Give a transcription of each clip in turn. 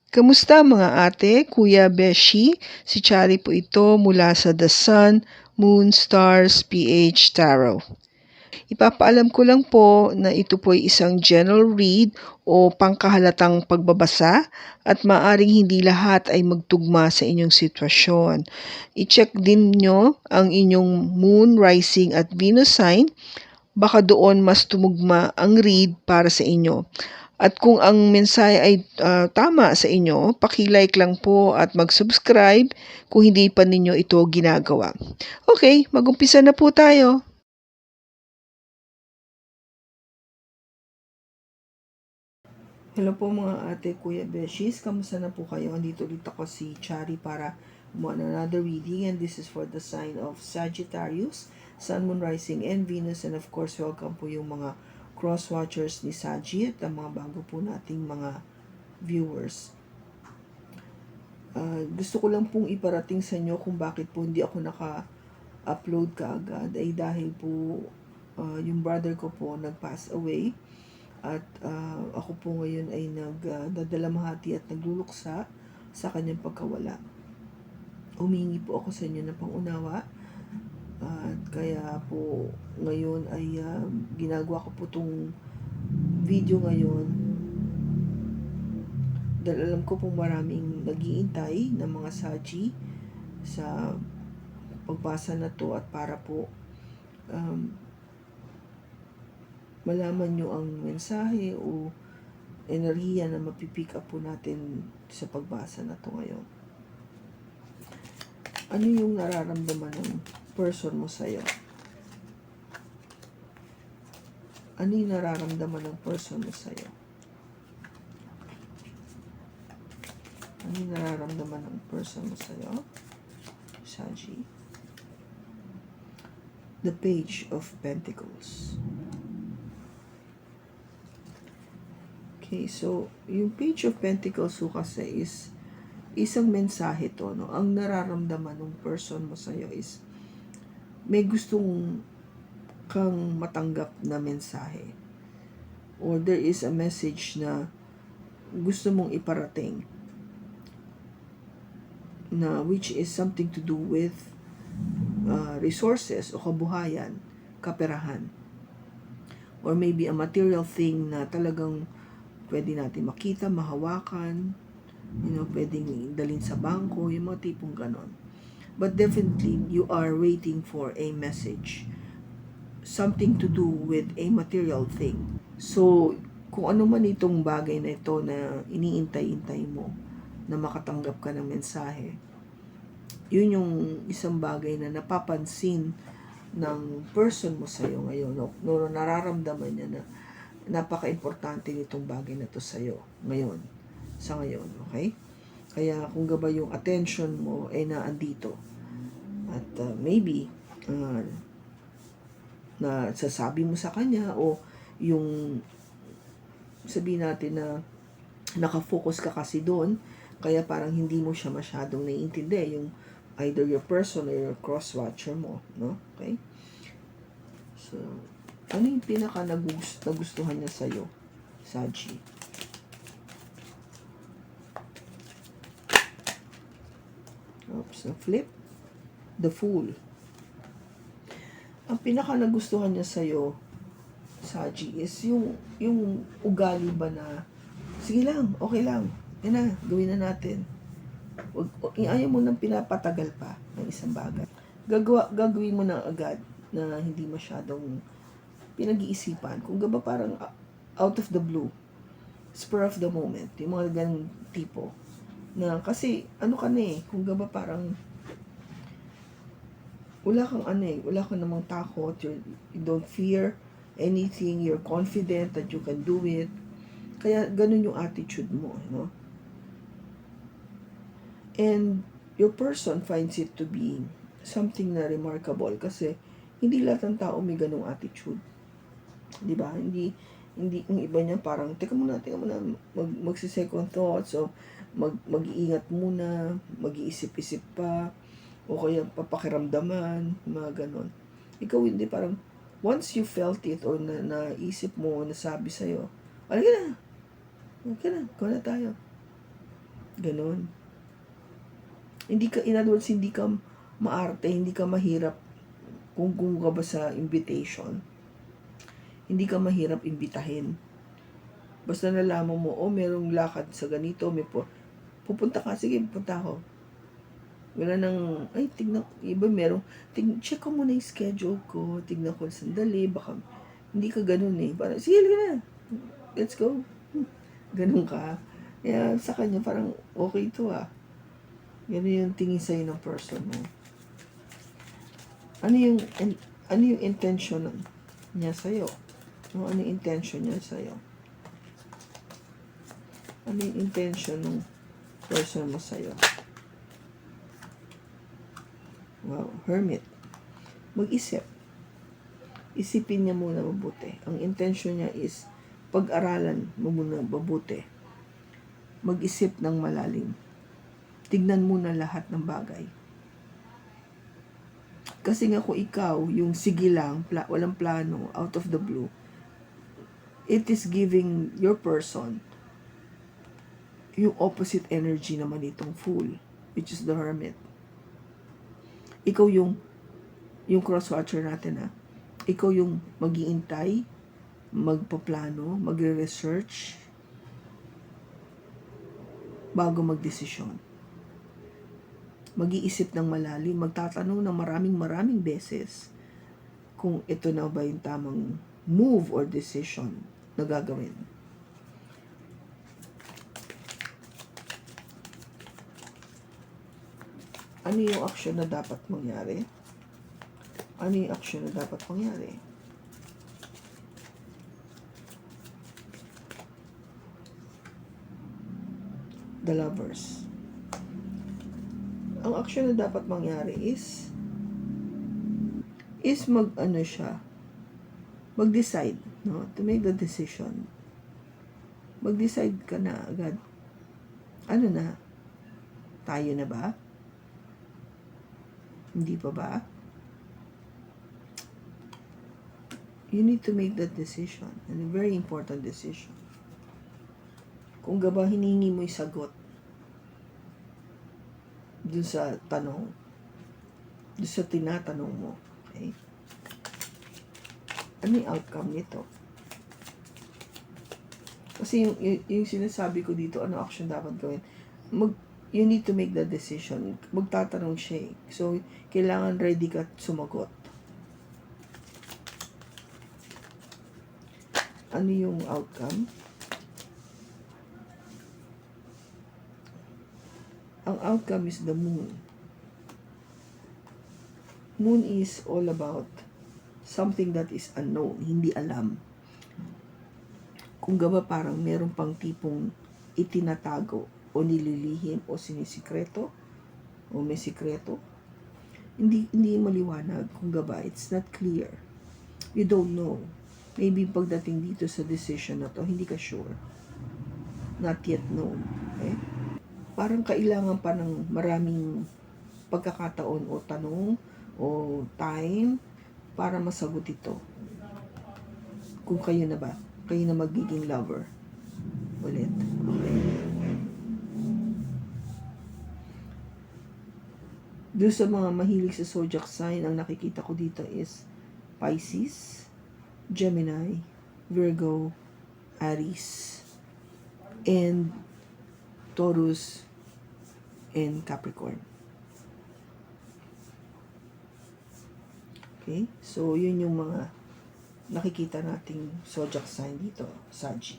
Kamusta mga ate, kuya, beshi? Si Chari po ito mula sa The Sun, Moon, Stars, PH Tarot. Ipapaalam ko lang po na ito po ay isang general read o pangkahalatang pagbabasa at maaring hindi lahat ay magtugma sa inyong sitwasyon. I-check din nyo ang inyong Moon, Rising at Venus sign. Baka doon mas tumugma ang read para sa inyo. At kung ang mensahe ay tama sa inyo, paki-like lang po at mag-subscribe kung hindi pa ninyo ito ginagawa. Okay, mag-umpisa na po tayo. Hello po mga ate, kuya, beshis. Kamusta na po kayo? Andito ulit ako si Chari para gumawa ng another reading, and this is for the sign of Sagittarius, Sun, Moon, Rising, and Venus. And of course, welcome po yung mga cross-watchers ni Saggy at ang mga bago po nating mga viewers. Gusto ko lang pong iparating sa inyo kung bakit po hindi ako naka-upload kaagad ay dahil po yung brother ko po nag-pass away at ako po ngayon ay nagdadalamhati at nagluluksa sa kanyang pagkawala. Humingi po ako sa inyo ng pangunawa at kaya po ngayon ay ginagawa ko po itong video ngayon dahil alam ko pong maraming nag-iintay ng mga saji sa pagbasa na to at para po malaman nyo ang mensahe o enerhiya na mapipick up po natin sa pagbasa na to ngayon. Ano yung nararamdaman ng person mo sa'yo? Ano yung nararamdaman ng person mo sa'yo? Ano yung nararamdaman ng person mo sa'yo? Saji. The Page of Pentacles. Okay, so yung Page of Pentacles kasi is isang mensahe to, no? Ang nararamdaman ng person mo sa'yo is may gustong kang matanggap na mensahe. Or there is a message na gusto mong iparating na which is something to do with resources o kabuhayan, kaperahan. Or maybe a material thing na talagang pwede natin makita, mahawakan, pwedeng dalhin sa bangko, yung mga tipong ganon. But definitely, you are waiting for a message. Something to do with a material thing. So, kung ano man itong bagay na ito na iniintay-intay mo, na makatanggap ka ng mensahe, yun yung isang bagay na napapansin ng person mo sa'yo ngayon. No, nararamdaman niya na napaka-importante nitong bagay na to sa'yo ngayon. Sa ngayon, okay? Kaya kung gabay yung attention mo ay naandito. At maybe, na sasabi mo sa kanya o yung sabihin natin na nakafocus ka kasi doon, kaya parang hindi mo siya masyadong naiintindi yung either your person or your cross-watcher mo, no? Okay? So, ano yung pinaka nagustuhan niya sa'yo, Saji? Oops, na-flip. The Fool. Ang pinaka nagustuhan niya sa'yo, Saji, is yung ugali ba na, sige lang, okay lang, yan na, gawin na natin. Ayaw mo nang pinapatagal pa ng isang bagay. Gagawin mo na agad na hindi masyadong pinag-iisipan. Kung gaba parang out of the blue, spur of the moment, yung mga ganang tipo. Na kasi, ano ka na eh, kung gaba parang wala kang namang takot, you don't fear anything, you're confident that you can do it. Kaya ganun yung attitude mo, no? And your person finds it to be something na remarkable kasi hindi lahat ng tao may ganung attitude. 'Di ba? Hindi yung iba niya parang teka muna magsi-second thoughts o mag-iingat muna, mag-iisip-isip pa o kaya papakiramdaman, mga ganon. Ikaw hindi, parang once you felt it or naisip mo, nasabi sa'yo, alika na, gawin na tayo. Ganon. In other words, hindi ka maarte, hindi ka mahirap kung ka ba sa invitation. Hindi ka mahirap imbitahin. Basta nalaman mo, merong lakad sa ganito, pupunta ka, sige, pupunta ako. Wala nang, tignan, iba merong, check ko muna yung schedule ko, tignan ko sandali, baka, hindi ka ganun eh. Parang, sige, na, let's go. Ganun ka. Kaya sa kanya, parang, okay to ah. Ganun yung tingin sa'yo ng person mo. Ano yung intention niya sa'yo? Ano yung intention niya sa'yo? Ano yung intention ng person mo sa'yo? Wow, hermit. Mag-isip. Isipin niya muna mabuti. Ang intention niya is pag-aralan mo muna mabuti. Mag-isip ng malalim. Tignan muna lahat ng bagay. Kasi nga kung ikaw, yung sige lang, walang plano, out of the blue, it is giving your person yung opposite energy naman itong fool, which is the hermit. Ikaw yung cross-watcher natin ha. Ikaw yung mag-iintay, magpaplano, magre-research, bago magdesisyon. Mag-iisip ng malalim, magtatanong ng maraming beses kung ito na ba yung tamang move or decision na gagawin. Ano yung action na dapat mangyari? Ano yung action na dapat mangyari? The Lovers. Ang action na dapat mangyari is mag-decide, no? To make the decision. Mag-decide ka na agad. Ano na? Tayo na ba? Hindi pa ba? You need to make that decision. And a very important decision. Kung gaba hiningi mo yung sagot dun sa tanong, dun sa tinatanong mo, okay? Ano yung outcome nito? Kasi yung sinasabi ko dito, ano action dapat gawin? You need to make the decision. Magtatanong siya eh. So, kailangan ready ka sumagot. Ano yung outcome? Ang outcome is the moon. Moon is all about something that is unknown, hindi alam. Kung gaba parang meron pang tipong itinatago o nililihim o sinisikreto o may sikreto, hindi maliwanag. Kung gaba, it's not clear. You don't know. Maybe pagdating dito sa decision na to, hindi ka sure. Not yet known. Okay? Parang kailangan pa ng maraming pagkakataon o tanong o time para masagot ito. Kung kayo na ba? Kayo na magiging lover. Ulit. Okay. Doon sa mga mahilig sa zodiac sign, ang nakikita ko dito is Pisces, Gemini, Virgo, Aries, and Taurus, and Capricorn. Okay? So, yun yung mga nakikita nating zodiac sign dito, Saggy.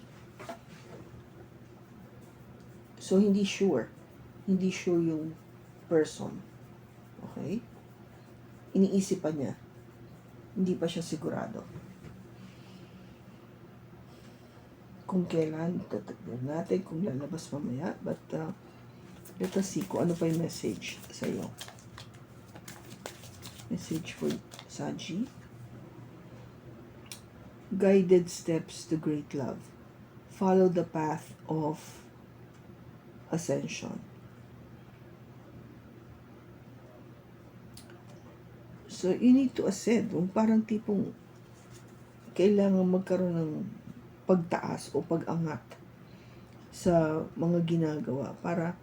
So, hindi sure. Hindi sure yung person. Okay? Iniisip pa niya. Hindi pa siya sigurado. Kung kailan, tatagyan natin, kung lalabas mamaya. But, let us see kung ano pa yung message sa iyo. Message for Saggy. Guided steps to great love. Follow the path of ascension. So, you need to ascend. Parang tipong kailangan magkaroon ng pagtaas o pag-angat sa mga ginagawa para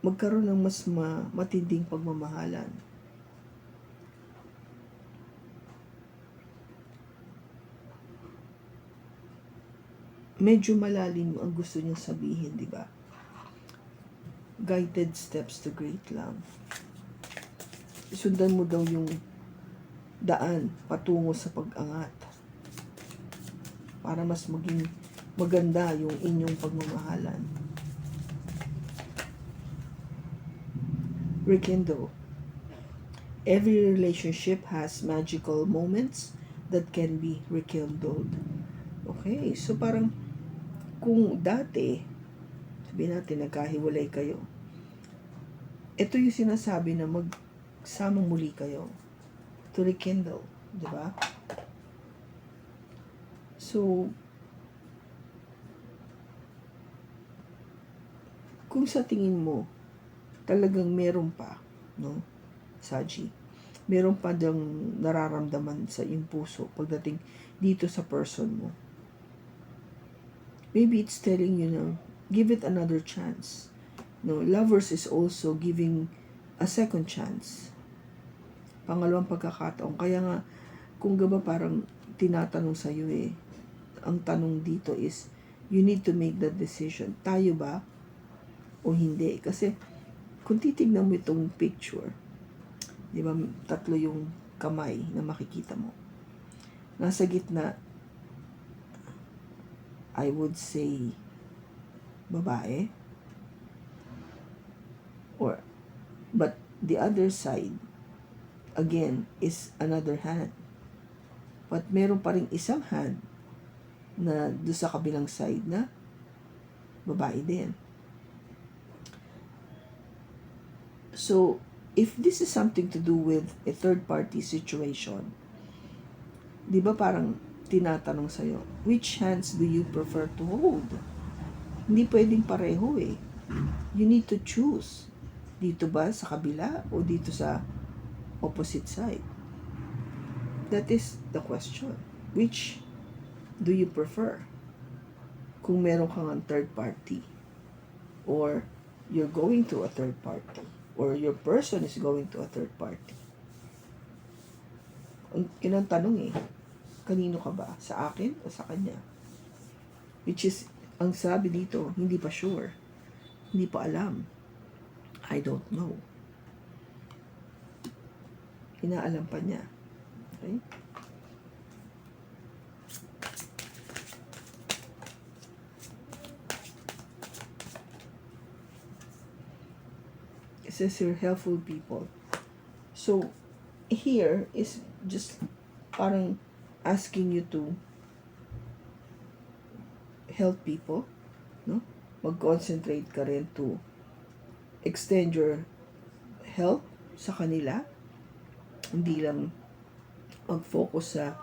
magkaroon ng mas matinding pagmamahalan. Medyo malalim ang gusto niyang sabihin, di ba? Guided steps to great love. Sundan mo daw yung daan patungo sa pag-angat para mas maging maganda yung inyong pagmamahalan. Rekindle. Every relationship has magical moments that can be rekindled. Okay, so parang kung dati, sabihin natin nagkahiwalay kayo, ito yung sinasabi na magsama muli kayo to rekindle, di ba? So, kung sa tingin mo talagang meron pa, no, Saji, meron pa dang nararamdaman sa iyong puso pagdating dito sa person mo, maybe it's telling you na give it another chance. No, lovers is also giving a second chance, pangalawang pagkakataon. Kaya nga, kung gaba parang tinatanong sa iyo ang tanong dito is, you need to make that decision. Tayo ba o hindi? Kasi, kung titignan mo itong picture, di ba, tatlo yung kamay na makikita mo. Nasa gitna, I would say, babae. But the other side, again, is another hand. But meron pa rin isang hand na doon sa kabilang side na babae din. So, if this is something to do with a third-party situation, di ba parang tinatanong sa'yo, which hands do you prefer to hold? Hindi pwedeng pareho You need to choose. Dito ba sa kabila o dito sa opposite side? That is the question. Which do you prefer? Kung meron kang third party, or you're going to a third party, or your person is going to a third party. Yun ang tanong kanino ka ba? Sa akin o sa kanya? Which is, ang sabi dito, hindi pa sure. Hindi pa alam. I don't know. Inaalam pa niya. Okay? It says you're helpful people. So, here is just parang asking you to help people, no? Mag-concentrate ka rin to extend your help sa kanila. Hindi lang mag-focus sa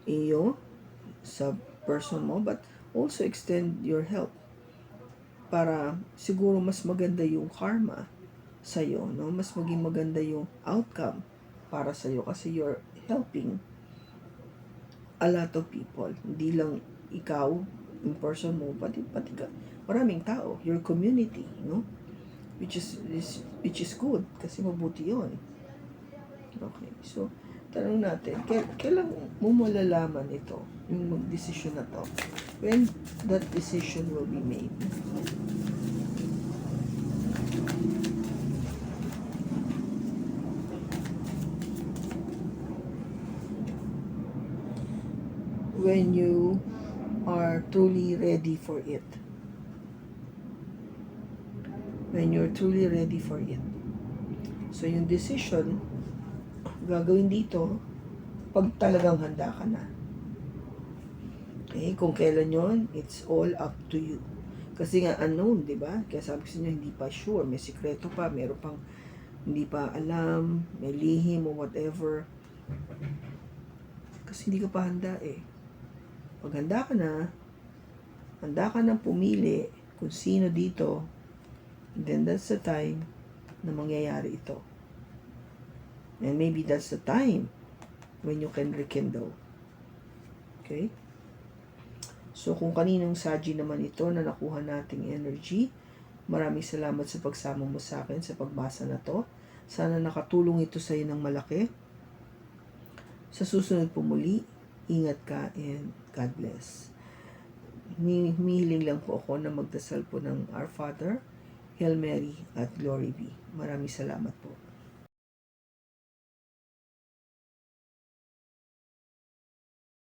iyo, sa person mo, but also extend your help para siguro mas maganda yung karma sa'yo, no? Mas maging maganda yung outcome para sa'yo kasi you're helping a lot of people. Hindi lang ikaw, yung person mo, pati ka, maraming tao, your community, no? Which is good kasi mabuti yun. Okay, so tanong natin, kailan mo malalaman ito, yung decision na to? When that decision will be made? When you are truly ready for it. When you're truly ready for it. So, yung decision, gagawin dito, pag talagang handa ka na. Okay? Kung kailan yon, it's all up to you. Kasi nga unknown, di ba? Kaya sabi ko sa inyo, hindi pa sure. May sikreto pa, meron pang hindi pa alam, may lihim o whatever. Kasi hindi ka pa handa Pag handa ka na pumili kung sino dito, then that's the time na mangyayari ito. And maybe that's the time when you can rekindle. Okay? So, kung kaninong Saji naman ito na nakuha nating energy, Maraming salamat sa pagsama mo sa akin sa pagbasa na to. Sana nakatulong ito sa iyo ng malaki. Sa susunod po muli, ingat ka and God bless. Humihiling lang po ako na magdasal po ng Our Father, Hail Mary at Glory be. Maraming salamat po.